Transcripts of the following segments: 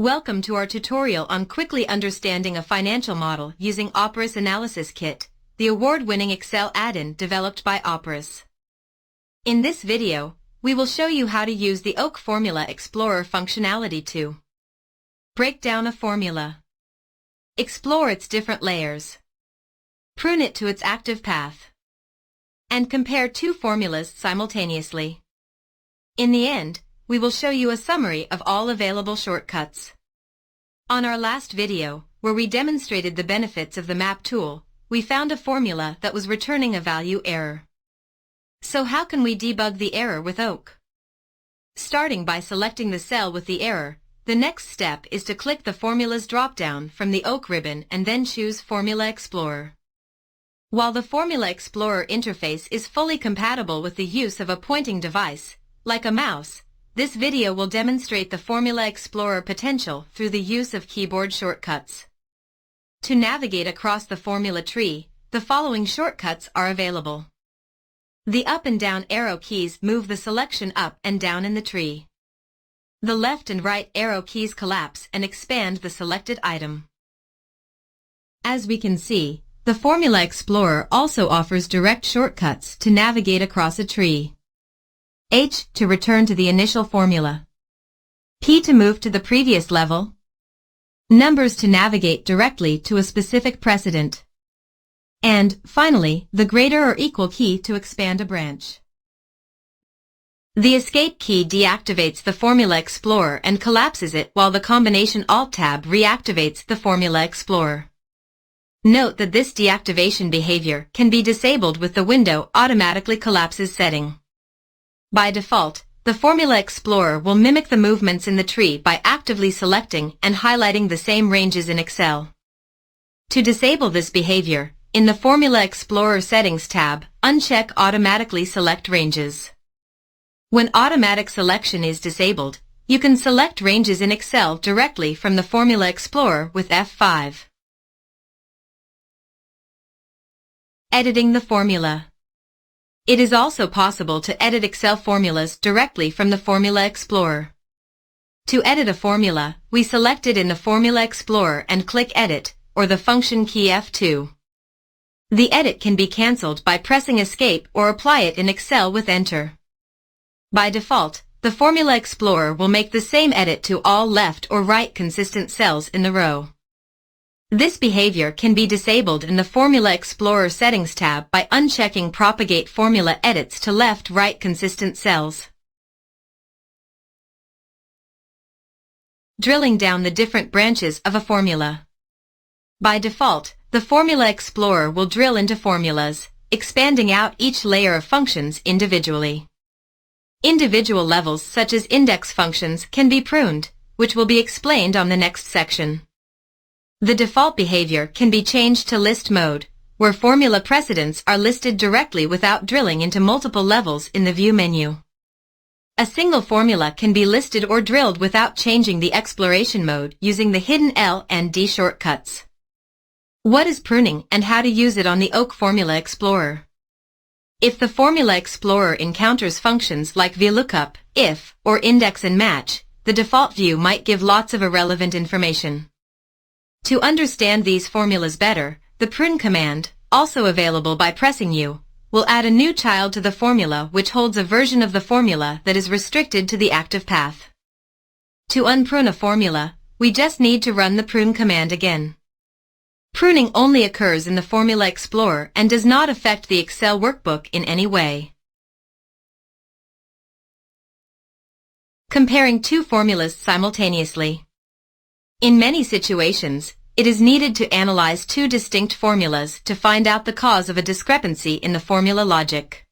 Welcome to our tutorial on quickly understanding a financial model using Operis Analysis Kit, the award-winning Excel add-in developed by Operis. In this video, we will show you how to use the Oak Formula Explorer functionality to break down a formula, explore its different layers, prune it to its active path, and compare two formulas simultaneously. In the end, we will show you a summary of all available shortcuts. On our last video, where we demonstrated the benefits of the map tool, we found a formula that was returning a value error. So how can we debug the error with Oak? Starting by selecting the cell with the error, the next step is to click the Formulas drop-down from the Oak ribbon and then choose Formula Explorer. While the Formula Explorer interface is fully compatible with the use of a pointing device, like a mouse, this video will demonstrate the Formula Explorer potential through the use of keyboard shortcuts. To navigate across the formula tree, the following shortcuts are available. The up and down arrow keys move the selection up and down in the tree. The left and right arrow keys collapse and expand the selected item. As we can see, the Formula Explorer also offers direct shortcuts to navigate across a tree. H to return to the initial formula. P to move to the previous level. Numbers to navigate directly to a specific precedent. And, finally, the greater or equal key to expand a branch. The Escape key deactivates the Formula Explorer and collapses it, while the combination Alt-Tab reactivates the Formula Explorer. Note that this deactivation behavior can be disabled with the Window Automatically Collapses setting. By default, the Formula Explorer will mimic the movements in the tree by actively selecting and highlighting the same ranges in Excel. To disable this behavior, in the Formula Explorer Settings tab, uncheck Automatically Select Ranges. When automatic selection is disabled, you can select ranges in Excel directly from the Formula Explorer with F5. Editing the formula. It is also possible to edit Excel formulas directly from the Formula Explorer. To edit a formula, we select it in the Formula Explorer and click Edit, or the function key F2. The edit can be cancelled by pressing Escape or apply it in Excel with Enter. By default, the Formula Explorer will make the same edit to all left or right consistent cells in the row. This behavior can be disabled in the Formula Explorer Settings tab by unchecking Propagate Formula Edits to Left-Right Consistent Cells. Drilling down the different branches of a formula. By default, the Formula Explorer will drill into formulas, expanding out each layer of functions individually. Individual levels such as index functions can be pruned, which will be explained on the next section. The default behavior can be changed to list mode, where formula precedents are listed directly without drilling into multiple levels in the View menu. A single formula can be listed or drilled without changing the exploration mode using the hidden L and D shortcuts. What is pruning and how to use it on the Oak Formula Explorer? If the Formula Explorer encounters functions like VLOOKUP, IF, or index and match, the default view might give lots of irrelevant information. To understand these formulas better, the prune command, also available by pressing U, will add a new child to the formula which holds a version of the formula that is restricted to the active path. To unprune a formula, we just need to run the prune command again. Pruning only occurs in the Formula Explorer and does not affect the Excel workbook in any way. Comparing two formulas simultaneously. In many situations, it is needed to analyze two distinct formulas to find out the cause of a discrepancy in the formula logic.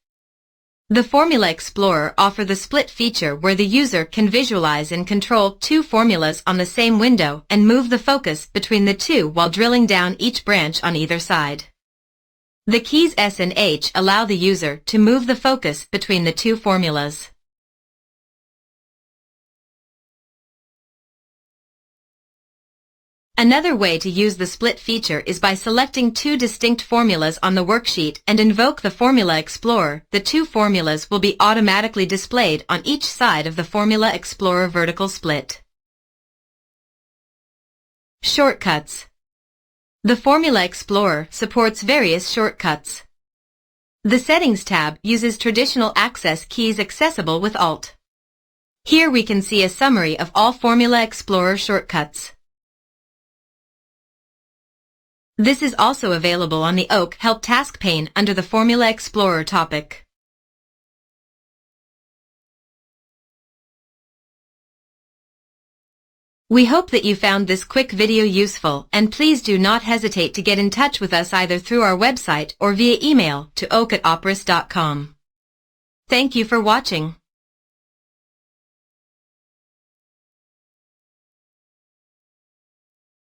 The Formula Explorer offers the split feature where the user can visualize and control two formulas on the same window and move the focus between the two while drilling down each branch on either side. The keys S and H allow the user to move the focus between the two formulas. Another way to use the split feature is by selecting two distinct formulas on the worksheet and invoke the Formula Explorer. The two formulas will be automatically displayed on each side of the Formula Explorer vertical split. Shortcuts. The Formula Explorer supports various shortcuts. The Settings tab uses traditional access keys accessible with Alt. Here we can see a summary of all Formula Explorer shortcuts. This is also available on the Oak Help task pane under the Formula Explorer topic. We hope that you found this quick video useful, and please do not hesitate to get in touch with us either through our website or via email to oak@operis.com. Thank you for watching.